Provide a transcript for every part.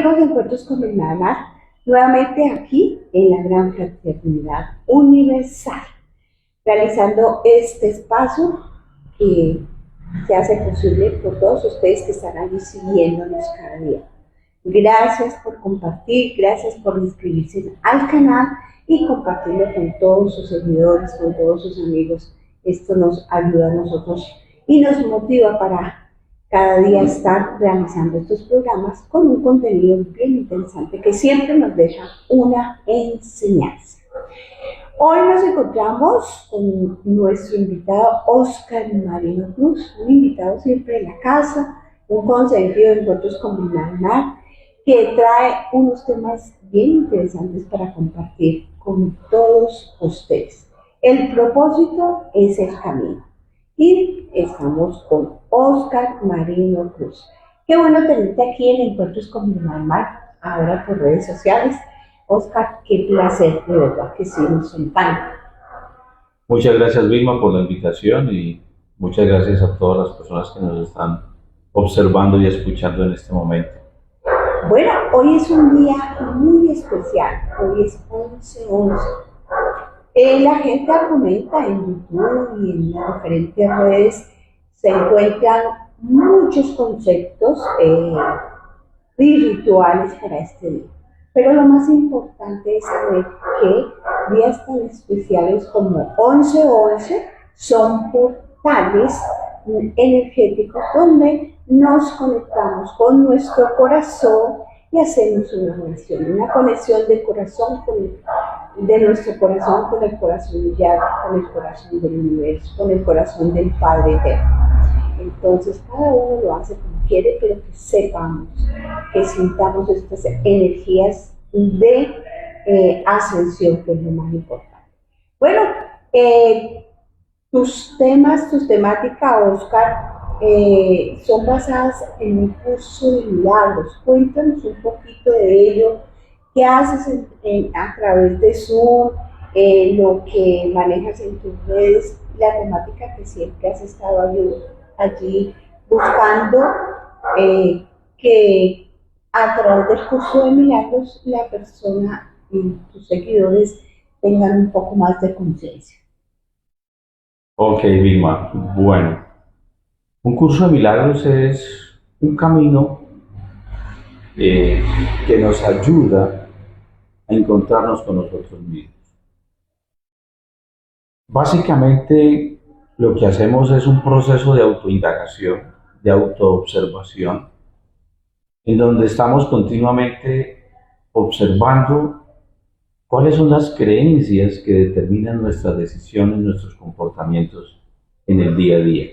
amigos de Encuentros con el Mar, nuevamente aquí en la Gran Fraternidad Universal, realizando este espacio que se hace posible por todos ustedes que están allí siguiéndonos cada día. Gracias por compartir, gracias por inscribirse al canal y compartirlo con todos sus seguidores, con todos sus amigos. Esto nos ayuda a nosotros y nos motiva para cada día estar realizando estos programas con un contenido bien interesante que siempre nos deja una enseñanza. Hoy nos encontramos con nuestro invitado Óscar Marino Cruz, un invitado siempre de la casa, un consentido de Encuentros con Mar, que trae unos temas bien interesantes para compartir con todos ustedes. El propósito es el camino. Y estamos con Óscar Marino Cruz. Qué bueno tenerte aquí en Encuentros con Mar, ahora por redes sociales. Óscar, qué placer, de verdad que sí, nos encanta. Muchas gracias, Vilma, por la invitación y muchas gracias a todas las personas que nos están observando y escuchando en este momento. Bueno, hoy es un día muy especial, hoy es 11/11. La gente argumenta en YouTube y en las diferentes redes, se encuentran muchos conceptos y rituales para este día. Pero lo más importante es saber que días tan especiales como 11/11 son portales energéticos donde nos conectamos con nuestro corazón y hacemos una conexión del corazón de nuestro corazón con el corazón de Yahweh, con el corazón del universo, con el corazón del Padre Eterno. Entonces cada uno lo hace como quiere, pero que sepamos, que sintamos estas energías de ascensión, que es lo más importante. Bueno, tus temáticas, Óscar, son basadas en un curso de milagros. Cuéntanos un poquito de ello. ¿Qué haces a través de Zoom? Lo que manejas en tus redes, la temática que siempre has estado allí buscando que a través del curso de milagros la persona y tus seguidores tengan un poco más de conciencia. Ok, Vilma. Bueno, un curso de milagros es un camino que nos ayuda a encontrarnos con nosotros mismos. Básicamente, lo que hacemos es un proceso de autoindagación, de autoobservación, en donde estamos continuamente observando cuáles son las creencias que determinan nuestras decisiones, nuestros comportamientos en el día a día.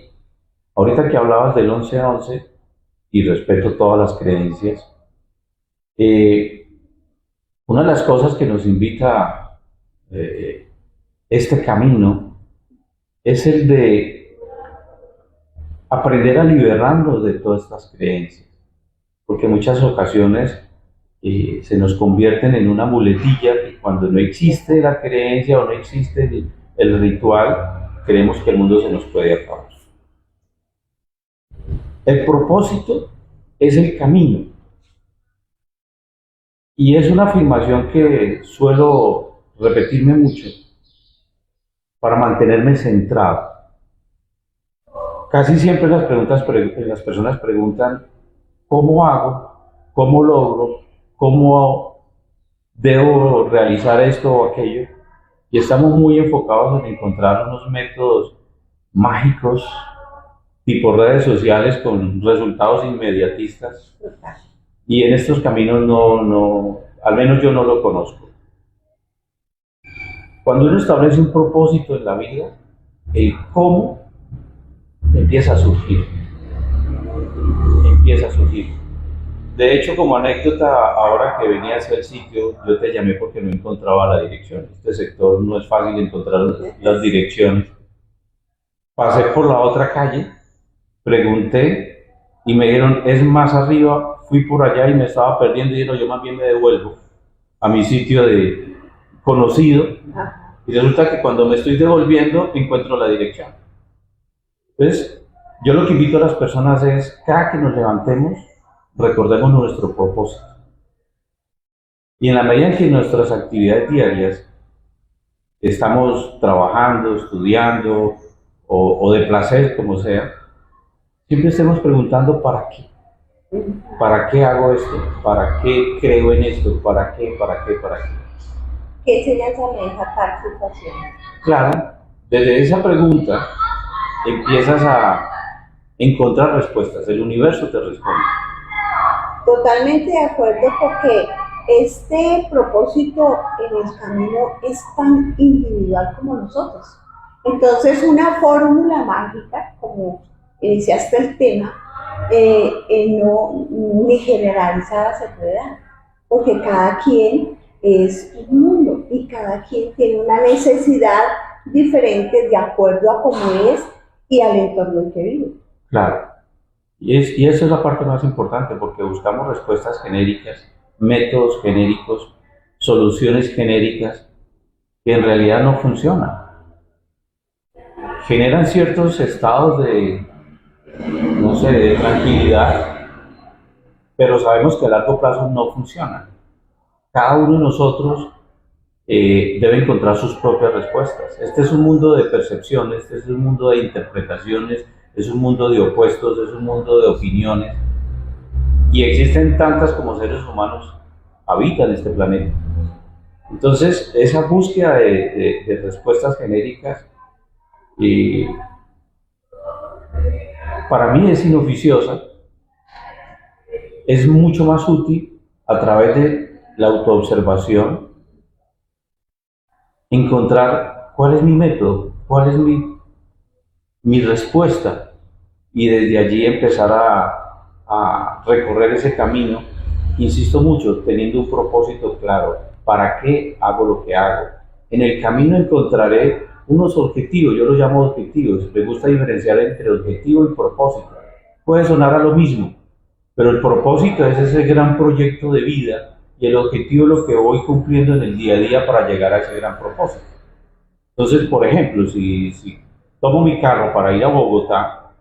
Ahorita que hablabas del 11/11, y respeto todas las creencias, una de las cosas que nos invita este camino es el de aprender a liberarnos de todas estas creencias, porque en muchas ocasiones se nos convierten en una muletilla que cuando no existe la creencia o no existe el ritual, creemos que el mundo se nos puede acabar. El propósito es el camino. Y es una afirmación que suelo repetirme mucho para mantenerme centrado. Casi siempre las personas preguntan ¿cómo hago? ¿Cómo logro? ¿Cómo debo realizar esto o aquello? Y estamos muy enfocados en encontrar unos métodos mágicos tipo redes sociales con resultados inmediatistas. Y en estos caminos no, al menos yo no lo conozco. Cuando uno establece un propósito en la vida, el cómo empieza a surgir. De hecho, como anécdota, ahora que venía hacia el sitio, yo te llamé porque no encontraba la dirección. Este sector no es fácil encontrar las direcciones. Pasé por la otra calle, pregunté y me dijeron, es más arriba. Fui por allá y me estaba perdiendo y dije, no, yo más bien me devuelvo a mi sitio de conocido. Y resulta que cuando me estoy devolviendo encuentro la dirección. Entonces, yo lo que invito a las personas es, cada que nos levantemos, recordemos nuestro propósito. Y en la medida en que nuestras actividades diarias estamos trabajando, estudiando o de placer, como sea, siempre estemos preguntando ¿para qué? ¿Para qué hago esto? ¿Para qué creo en esto? ¿Para qué? ¿Para qué? ¿Para qué? ¿Qué se le asemeja a tal situación? Claro, desde esa pregunta empiezas a encontrar respuestas, el universo te responde. Totalmente de acuerdo, porque este propósito en el camino es tan individual como nosotros. Entonces, una fórmula mágica, como iniciaste el tema, no, ni generalizada se puede dar, porque cada quien es un mundo y cada quien tiene una necesidad diferente de acuerdo a cómo es y al entorno en que vive. Claro, y esa es la parte más importante porque buscamos respuestas genéricas, métodos genéricos, soluciones genéricas que en realidad no funcionan. Generan ciertos estados de, no sé, de tranquilidad, pero sabemos que a largo plazo no funcionan. Cada uno de nosotros debe encontrar sus propias respuestas. Este es un mundo de percepciones, este es un mundo de interpretaciones, es un mundo de opuestos, es un mundo de opiniones. Y existen tantas como seres humanos habitan este planeta. Entonces, esa búsqueda de respuestas genéricas para mí es inoficiosa, es mucho más útil a través de la autoobservación encontrar cuál es mi método, cuál es mi respuesta y desde allí empezar a recorrer ese camino, insisto mucho, teniendo un propósito claro, ¿para qué hago lo que hago? En el camino encontraré unos objetivos, yo los llamo objetivos, me gusta diferenciar entre objetivo y propósito. Puede sonar a lo mismo, pero el propósito es ese gran proyecto de vida y el objetivo es lo que voy cumpliendo en el día a día para llegar a ese gran propósito. Entonces, por ejemplo, si tomo mi carro para ir a Bogotá,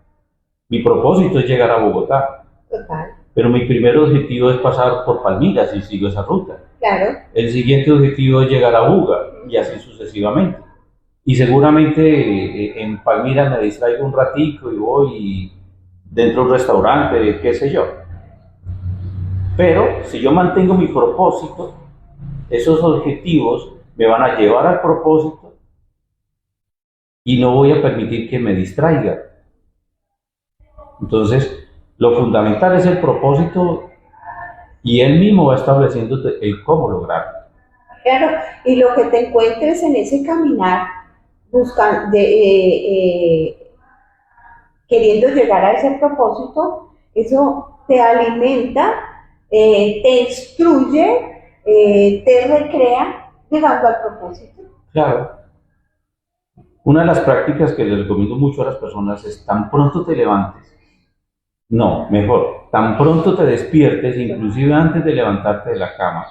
mi propósito es llegar a Bogotá. Total. Pero mi primer objetivo es pasar por Palmira si sigo esa ruta. Claro. El siguiente objetivo es llegar a Buga y así sucesivamente. Y seguramente en Palmira me distraigo un ratico y voy dentro de un restaurante, qué sé yo. Pero si yo mantengo mi propósito, esos objetivos me van a llevar al propósito y no voy a permitir que me distraiga. Entonces, lo fundamental es el propósito y él mismo va estableciendo el cómo lograrlo. Claro, y lo que te encuentres en ese caminar, buscando, queriendo llegar a ese propósito, eso te alimenta, te instruye, te recrea, llegando al propósito. Claro. Una de las prácticas que les recomiendo mucho a las personas es tan pronto te levantes, no, mejor, tan pronto te despiertes, inclusive antes de levantarte de la cama,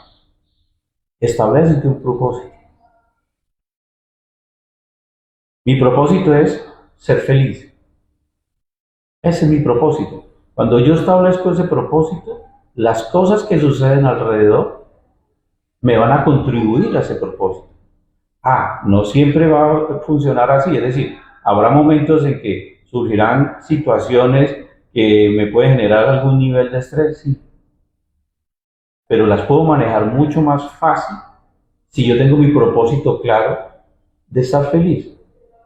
establécete un propósito. Mi propósito es ser feliz. Ese es mi propósito. Cuando yo establezco ese propósito, las cosas que suceden alrededor me van a contribuir a ese propósito. No siempre va a funcionar así, es decir, habrá momentos en que surgirán situaciones que me pueden generar algún nivel de estrés, sí, pero las puedo manejar mucho más fácil si yo tengo mi propósito claro de estar feliz.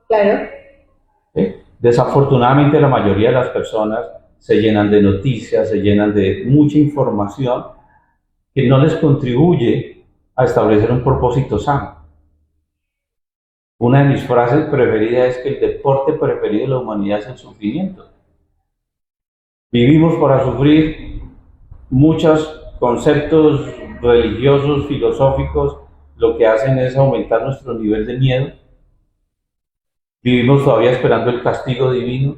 Claro. Desafortunadamente la mayoría de las personas se llenan de noticias, se llenan de mucha información que no les contribuye a establecer un propósito sano. Una de mis frases preferidas es que el deporte preferido de la humanidad es el sufrimiento. Vivimos para sufrir, muchos conceptos religiosos, filosóficos, lo que hacen es aumentar nuestro nivel de miedo. Vivimos todavía esperando el castigo divino.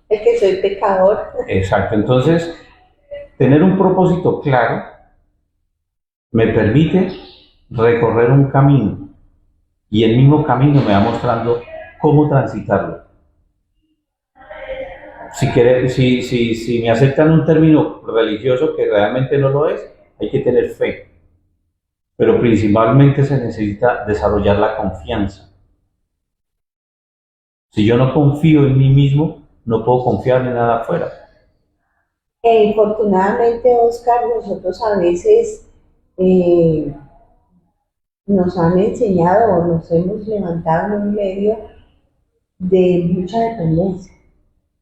Es que soy pecador. Exacto, entonces tener un propósito claro me permite recorrer un camino y el mismo camino me va mostrando cómo transitarlo. Si me aceptan un término religioso que realmente no lo es, hay que tener fe. pero principalmente se necesita desarrollar la confianza. Si yo no confío en mí mismo, no puedo confiar en nada afuera. Infortunadamente, Oscar, nosotros a veces eh, nos han enseñado o nos hemos levantado en un medio de mucha dependencia.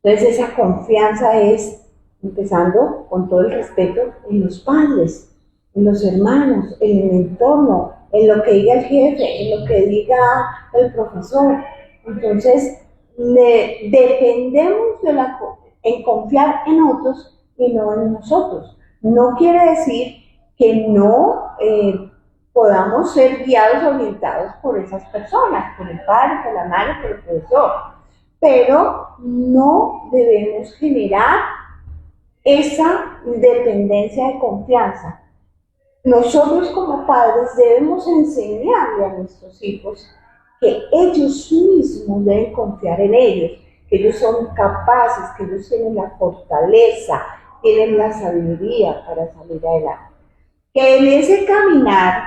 Entonces esa confianza es, empezando con todo el respeto, en los padres, en los hermanos, en el entorno, en lo que diga el jefe, en lo que diga el profesor. Entonces dependemos en confiar en otros y no en nosotros. No quiere decir que no podamos ser guiados, orientados por esas personas, por el padre, por la madre, por el profesor, pero no debemos generar esa dependencia de confianza. Nosotros como padres debemos enseñarle a nuestros hijos que ellos mismos deben confiar en ellos, que ellos son capaces, que ellos tienen la fortaleza, tienen la sabiduría para salir adelante. Que en ese caminar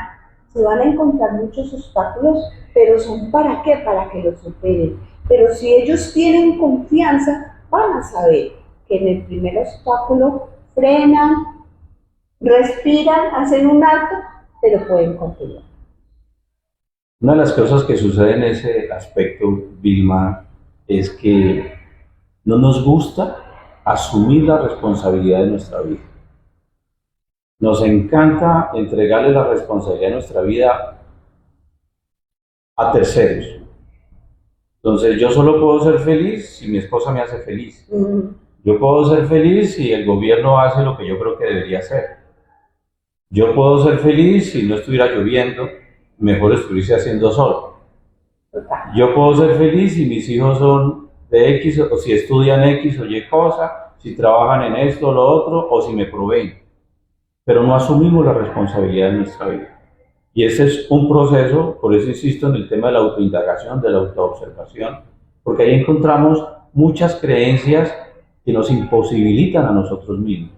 se van a encontrar muchos obstáculos, pero son ¿para qué? Para que los superen. Pero si ellos tienen confianza, van a saber que en el primer obstáculo frenan, respiran, hacen un alto, pero pueden continuar. Una de las cosas que sucede en ese aspecto, Vilma, es que no nos gusta asumir la responsabilidad de nuestra vida. Nos encanta entregarle la responsabilidad de nuestra vida a terceros. Entonces, yo solo puedo ser feliz si mi esposa me hace feliz. Yo puedo ser feliz si el gobierno hace lo que yo creo que debería hacer. Yo puedo ser feliz si no estuviera lloviendo, mejor estuviese haciendo sol. Yo puedo ser feliz si mis hijos son de X, o si estudian X o Y cosa, si trabajan en esto o lo otro, o si me proveen. Pero no asumimos la responsabilidad de nuestra vida. Y ese es un proceso, por eso insisto en el tema de la autoindagación, de la autoobservación, porque ahí encontramos muchas creencias que nos imposibilitan a nosotros mismos.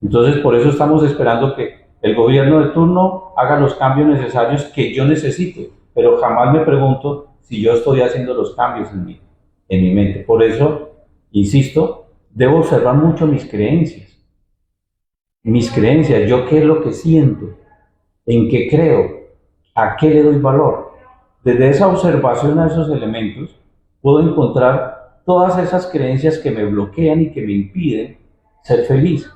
Entonces, por eso estamos esperando que el gobierno de turno haga los cambios necesarios que yo necesito, pero jamás me pregunto si yo estoy haciendo los cambios en mi mente. Por eso, insisto, debo observar mucho mis creencias. Mis creencias, yo qué es lo que siento, en qué creo, a qué le doy valor. Desde esa observación a esos elementos, puedo encontrar todas esas creencias que me bloquean y que me impiden ser feliz.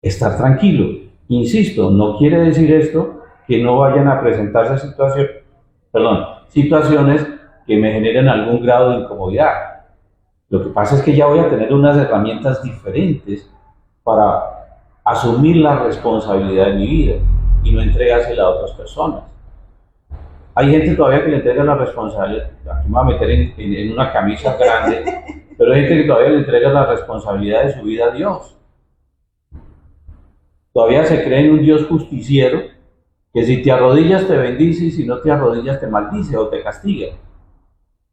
Estar tranquilo. Insisto, no quiere decir esto que no vayan a presentarse situaciones que me generen algún grado de incomodidad. Lo que pasa es que ya voy a tener unas herramientas diferentes para asumir la responsabilidad de mi vida y no entregársela a otras personas. Hay gente todavía que le entrega la responsabilidad, aquí me voy a meter en una camisa grande, pero hay gente que todavía le entrega la responsabilidad de su vida a Dios. Todavía se cree en un Dios justiciero, que si te arrodillas te bendice y si no te arrodillas te maldice o te castiga.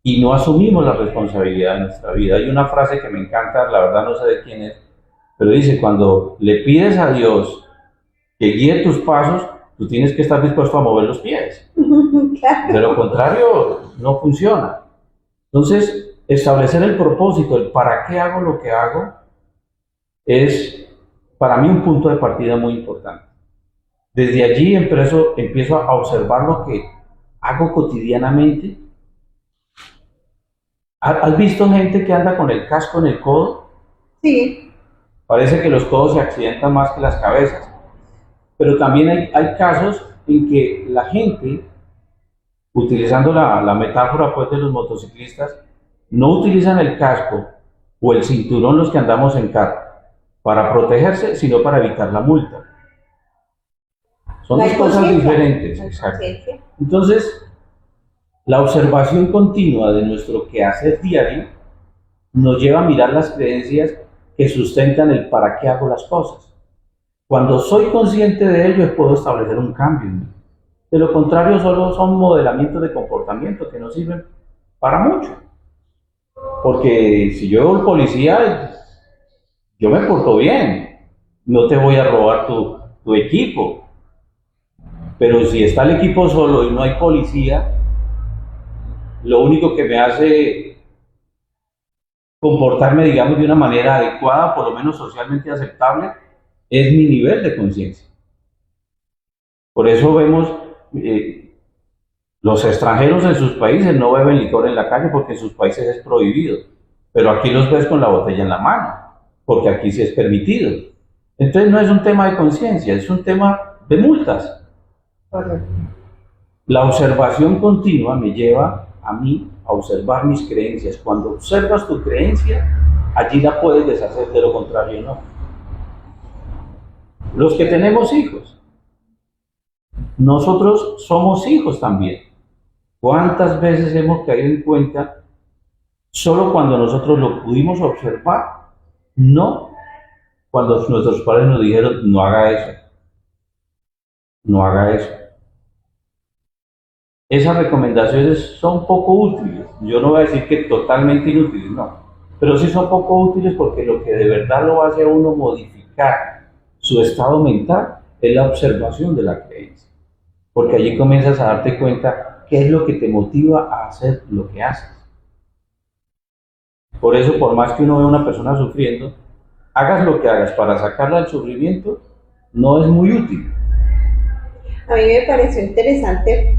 Y no asumimos la responsabilidad de nuestra vida. Hay una frase que me encanta, la verdad no sé de quién es, pero dice, cuando le pides a Dios que guíe tus pasos, tú tienes que estar dispuesto a mover los pies. De lo contrario, no funciona. Entonces, establecer el propósito, el para qué hago lo que hago, es para mí un punto de partida muy importante. Desde allí empiezo a observar lo que hago cotidianamente. ¿Has visto gente que anda con el casco en el codo? Sí. Parece que los codos se accidentan más que las cabezas. Pero también hay casos en que la gente, utilizando la metáfora pues, de los motociclistas, no utilizan el casco o el cinturón los que andamos en carro para protegerse, sino para evitar la multa. Son dos cosas diferentes. Exacto. Entonces, la observación continua de nuestro quehacer diario nos lleva a mirar las creencias que sustentan el para qué hago las cosas. Cuando soy consciente de ello, puedo establecer un cambio. De lo contrario, solo son modelamientos de comportamiento que no sirven para mucho. Porque si yo veo al policía, yo me porto bien. No te voy a robar tu equipo. Pero si está el equipo solo y no hay policía, lo único que me hace comportarme, digamos, de una manera adecuada, por lo menos socialmente aceptable, es mi nivel de conciencia. Por eso vemos, los extranjeros en sus países no beben licor en la calle porque en sus países es prohibido, pero aquí los ves con la botella en la mano, porque aquí sí es permitido. Entonces no es un tema de conciencia, es un tema de multas. Correcto. La observación continua me lleva a mí a observar mis creencias. Cuando observas tu creencia, allí la puedes deshacer, de lo contrario no. Los que tenemos hijos, nosotros somos hijos también. ¿Cuántas veces hemos caído en cuenta solo cuando nosotros lo pudimos observar? No cuando nuestros padres nos dijeron, no haga eso, no haga eso. Esas recomendaciones son poco útiles. Yo no voy a decir que totalmente inútiles, no. Pero sí son poco útiles porque lo que de verdad lo hace a uno modificar su estado mental es la observación de la creencia. Porque allí comienzas a darte cuenta qué es lo que te motiva a hacer lo que haces. Por eso, por más que uno vea a una persona sufriendo, hagas lo que hagas para sacarla del sufrimiento, no es muy útil. A mí me pareció interesante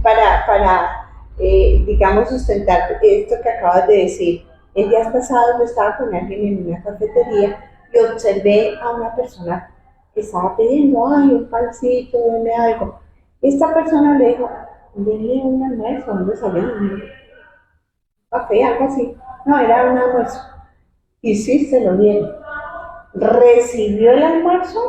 digamos, sustentar esto que acabas de decir. El día pasado yo estaba con alguien en una cafetería y observé a una persona que estaba pidiendo, ay, un pancito, deme algo. Esta persona le dijo, denle un almuerzo, ¿dónde salió? Un café, algo así. No, era un almuerzo. Y sí, se lo dieron. Recibió el almuerzo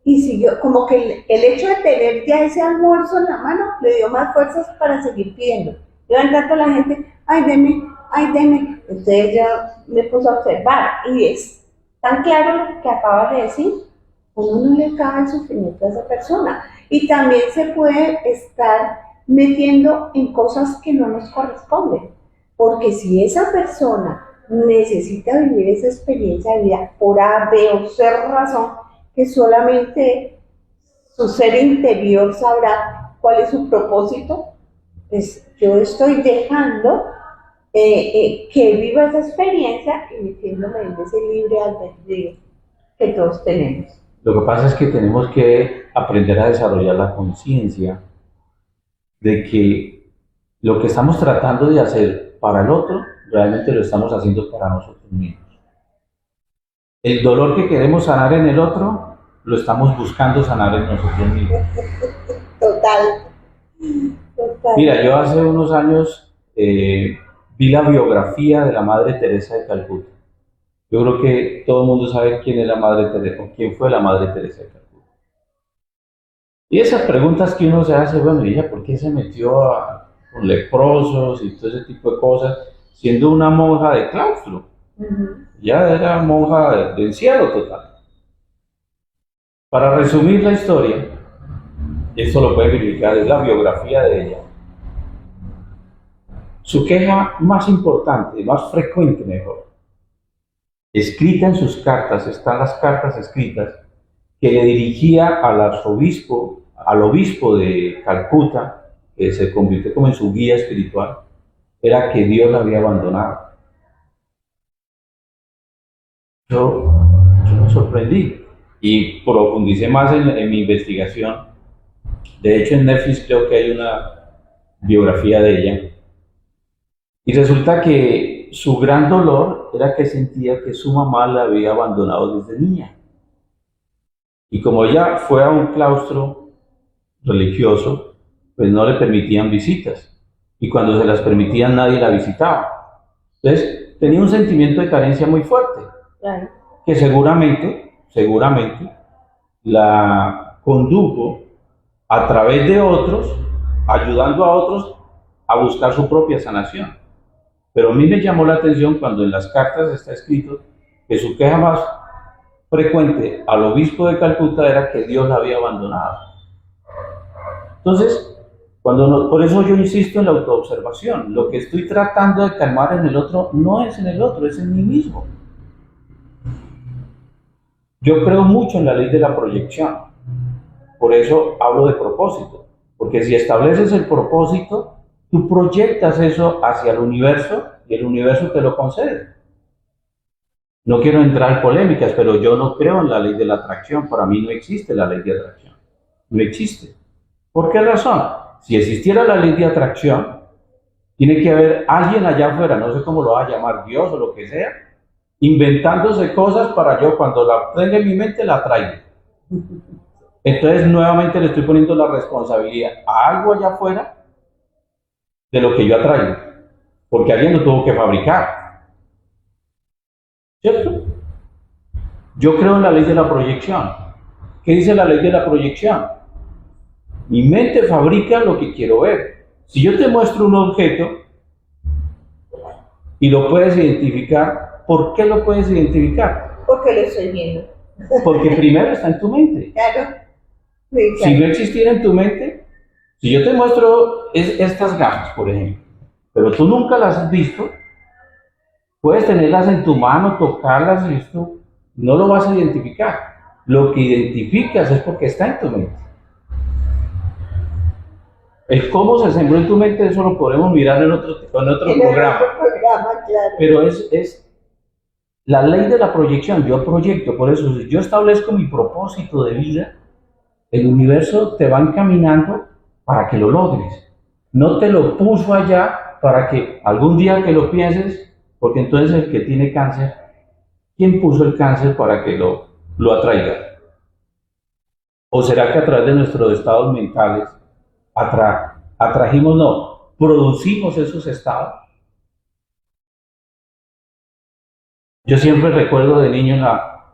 y siguió, como que el hecho de tener ya ese almuerzo en la mano le dio más fuerzas para seguir pidiendo. Iban tanto la gente, ay, deme, ay, deme. Entonces yo me puse a observar y es tan claro lo que acabas de decir, uno no le cabe el sufrimiento a esa persona. Y también se puede estar metiendo en cosas que no nos corresponden, porque si esa persona necesita vivir esa experiencia de vida por A, B o C razón, que solamente su ser interior sabrá cuál es su propósito, pues yo estoy dejando que viva esa experiencia y metiéndome en ese libre albedrío que todos tenemos. Lo que pasa es que tenemos que aprender a desarrollar la conciencia de que lo que estamos tratando de hacer para el otro, realmente lo estamos haciendo para nosotros mismos. El dolor que queremos sanar en el otro, lo estamos buscando sanar en nosotros mismos. Total. Mira, yo hace unos años vi la biografía de la Madre Teresa de Calcuta. Yo creo que todo el mundo sabe quién es la Madre Teresa, o quién fue la Madre Teresa de Calcuta. Y esas preguntas que uno se hace, bueno, ¿y ella por qué se metió con leprosos y todo ese tipo de cosas, siendo una monja de claustro? Ya era monja de encierro total. Para resumir la historia, esto lo puede verificar, es la biografía de ella. Su queja más importante, más frecuente mejor, escrita en sus cartas, están las cartas escritas, que le dirigía al arzobispo, al obispo de Calcuta, que se convirtió como en su guía espiritual, era que Dios la había abandonado. Yo me sorprendí y profundicé más en mi investigación. De hecho, en Netflix creo que hay una biografía de ella. Y resulta que su gran dolor era que sentía que su mamá la había abandonado desde niña. Y como ella fue a un claustro religioso, pues no le permitían visitas. Y cuando se las permitían, nadie la visitaba. Entonces, tenía un sentimiento de carencia muy fuerte. Claro. Que seguramente la condujo a través de otros, ayudando a otros a buscar su propia sanación. Pero a mí me llamó la atención cuando en las cartas está escrito que su queja más frecuente al obispo de Calcuta era que Dios la había abandonado. Entonces, por eso yo insisto en la autoobservación. Lo que estoy tratando de calmar en el otro no es en el otro, es en mí mismo. Yo creo mucho en la ley de la proyección. Por eso hablo de propósito. Porque si estableces el propósito, tú proyectas eso hacia el universo y el universo te lo concede. No quiero entrar en polémicas, pero yo no creo en la ley de la atracción. Para mí no existe la ley de atracción. No existe. ¿Por qué razón? Si existiera la ley de atracción, tiene que haber alguien allá afuera, no sé cómo lo va a llamar, Dios o lo que sea, inventándose cosas para yo cuando la tenga en mi mente la traigo. Entonces nuevamente le estoy poniendo la responsabilidad a algo allá afuera de lo que yo atraigo, porque alguien lo tuvo que fabricar. ¿Cierto? Yo creo en la ley de la proyección. ¿Qué dice la ley de la proyección? Mi mente fabrica lo que quiero ver. Si yo te muestro un objeto y lo puedes identificar, ¿por qué lo puedes identificar? Porque lo estoy viendo. Porque primero está en tu mente. Claro. Sí, claro. Si no existiera en tu mente, si yo te muestro estas gafas, por ejemplo, pero tú nunca las has visto, puedes tenerlas en tu mano, tocarlas y esto, no lo vas a identificar. Lo que identificas es porque está en tu mente. El cómo se sembró en tu mente, eso lo podemos mirar en otro programa. Claro. Pero es la ley de la proyección. Yo proyecto, por eso, si yo establezco mi propósito de vida, el universo te va encaminando para que lo logres. No te lo puso allá para que algún día que lo pienses, porque entonces el que tiene cáncer, ¿quién puso el cáncer para que lo atraiga? ¿O será que a través de nuestros estados mentales producimos esos estados? Yo siempre recuerdo de niño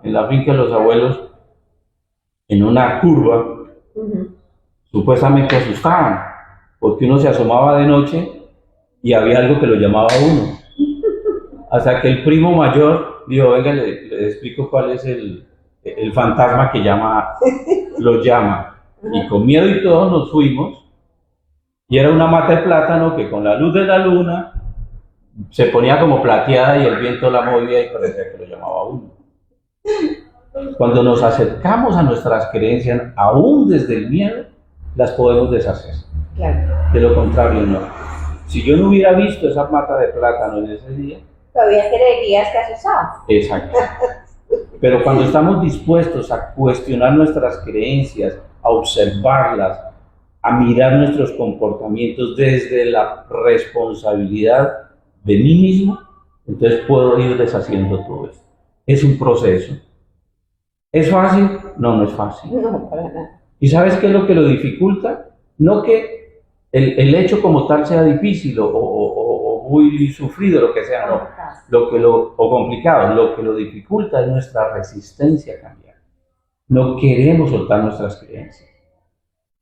en la finca de los abuelos, en una curva, supuestamente asustaban, porque uno se asomaba de noche y había algo que lo llamaba a uno. Hasta que el primo mayor dijo, venga, le explico cuál es el fantasma que lo llama. Y con miedo y todo nos fuimos, y era una mata de plátano que con la luz de la luna se ponía como plateada y el viento la movía y parecía que lo llamaba a uno. Cuando nos acercamos a nuestras creencias, aún desde el miedo, las podemos deshacer. Claro. De lo contrario, no. Si yo no hubiera visto esa mata de plátano en ese día, todavía creerías que asustaba. Exacto. Pero cuando estamos dispuestos a cuestionar nuestras creencias, a observarlas, a mirar nuestros comportamientos desde la responsabilidad de mí mismo, entonces puedo ir deshaciendo todo esto. Es un proceso. ¿Es fácil? No, no es fácil. No, para nada. ¿Y sabes qué es lo que lo dificulta? No que el hecho como tal sea difícil o muy sufrido, lo que sea, no. O complicado. Lo que lo dificulta es nuestra resistencia a cambiar. No queremos soltar nuestras creencias.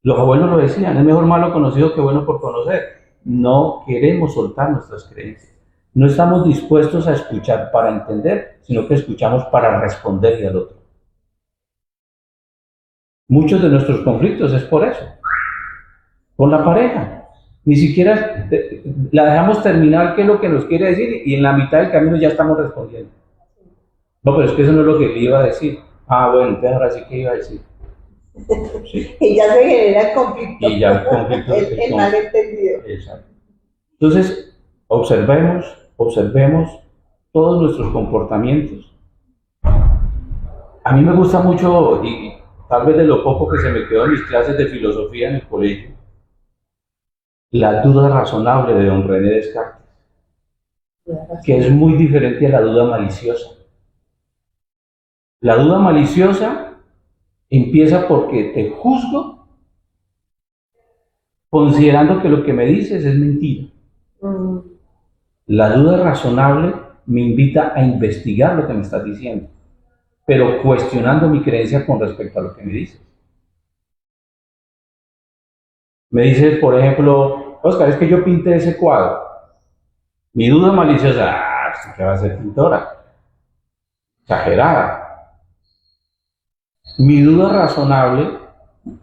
Los abuelos lo decían, es mejor malo conocido que bueno por conocer. No queremos soltar nuestras creencias. No estamos dispuestos a escuchar para entender, sino que escuchamos para responderle al otro. Muchos de nuestros conflictos es por eso. Con la pareja. Ni siquiera la dejamos terminar qué es lo que nos quiere decir y en la mitad del camino ya estamos respondiendo. No, pero es que eso no es lo que le iba a decir. Ah, bueno, entonces ahora sí que iba a decir. Sí. Y ya se genera el conflicto. Y ya el conflicto. el malentendido. Exacto. Entonces, observemos todos nuestros comportamientos. A mí me gusta mucho, y tal vez de lo poco que se me quedó en mis clases de filosofía en el colegio, la duda razonable de don René Descartes, que es muy diferente a la duda maliciosa. La duda maliciosa empieza porque te juzgo considerando que lo que me dices es mentira. La duda razonable me invita a investigar lo que me estás diciendo, pero cuestionando mi creencia con respecto a lo que me dices. Me dices, por ejemplo, Oscar, es que yo pinté ese cuadro. Mi duda maliciosa, ¿qué va a ser pintora? Exagerada. Mi duda razonable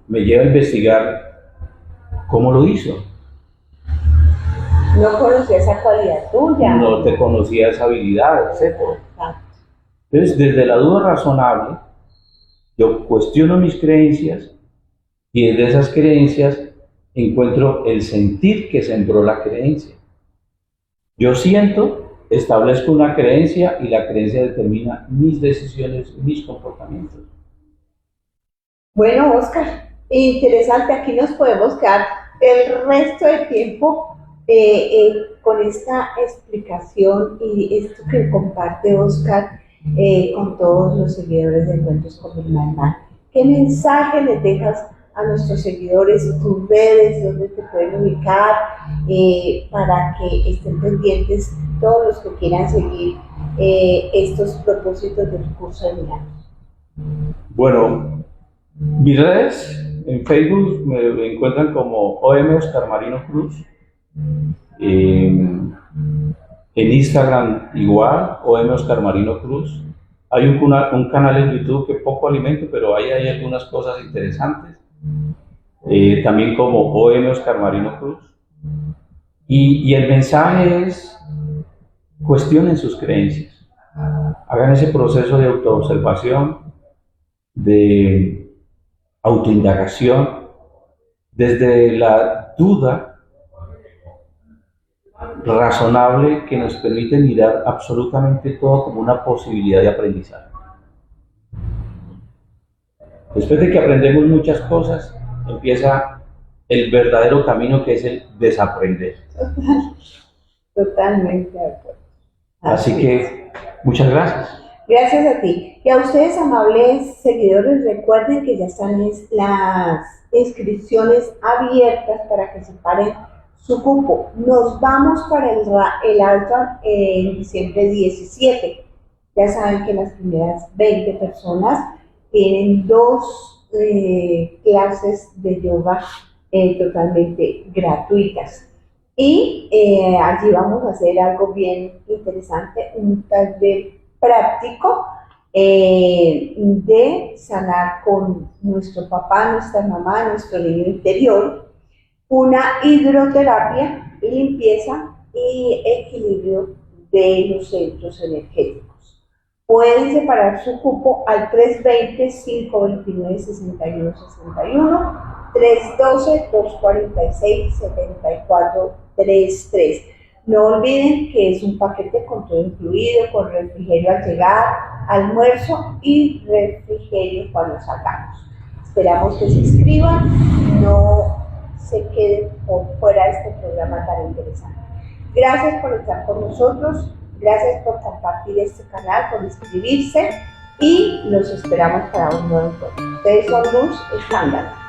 me lleva a investigar cómo lo hizo. No conocía esa cualidad tuya. No te conocía esa habilidad, etc. Entonces, desde la duda razonable, yo cuestiono mis creencias y desde esas creencias encuentro el sentir que sembró la creencia. Yo siento, establezco una creencia y la creencia determina mis decisiones, mis comportamientos. Bueno, Oscar, interesante. Aquí nos podemos quedar el resto del tiempo con esta explicación y esto que comparte Oscar con todos los seguidores de Encuentros con Vilma Alemán. ¿Qué mensaje les dejas a nuestros seguidores, tus redes, donde te pueden ubicar, para que estén pendientes todos los que quieran seguir estos propósitos del curso de milagros? Bueno, mis redes en Facebook me encuentran como OM Oscar Marino Cruz, en Instagram igual, OM Oscar Marino Cruz. Hay un canal en YouTube que poco alimento, pero ahí hay algunas cosas interesantes. También como OM Oscar Marino Cruz. Y el mensaje es: cuestionen sus creencias, hagan ese proceso de autoobservación, de autoindagación, desde la duda razonable que nos permite mirar absolutamente todo como una posibilidad de aprendizaje. Después de que aprendemos muchas cosas, empieza el verdadero camino, que es el desaprender. Totalmente de acuerdo. Así que, muchas gracias. Gracias a ti. Y a ustedes, amables seguidores, recuerden que ya están las inscripciones abiertas para que separen su cupo. Nos vamos para el alta en diciembre 17. Ya saben que las primeras 20 personas tienen 2 clases de yoga totalmente gratuitas. Y allí vamos a hacer algo bien interesante, un taller práctico de sanar con nuestro papá, nuestra mamá, nuestro niño interior, una hidroterapia, limpieza y equilibrio de los centros energéticos. Pueden separar su cupo al 320-529-6161, 312-246-7433. No olviden que es un paquete con todo incluido, con refrigerio al llegar, almuerzo y refrigerio cuando salgamos. Esperamos que se inscriban, no se queden por fuera de este programa tan interesante. Gracias por estar con nosotros, gracias por compartir este canal, por inscribirse, y los esperamos para un nuevo encuentro. Ustedes son Luz Escándalo.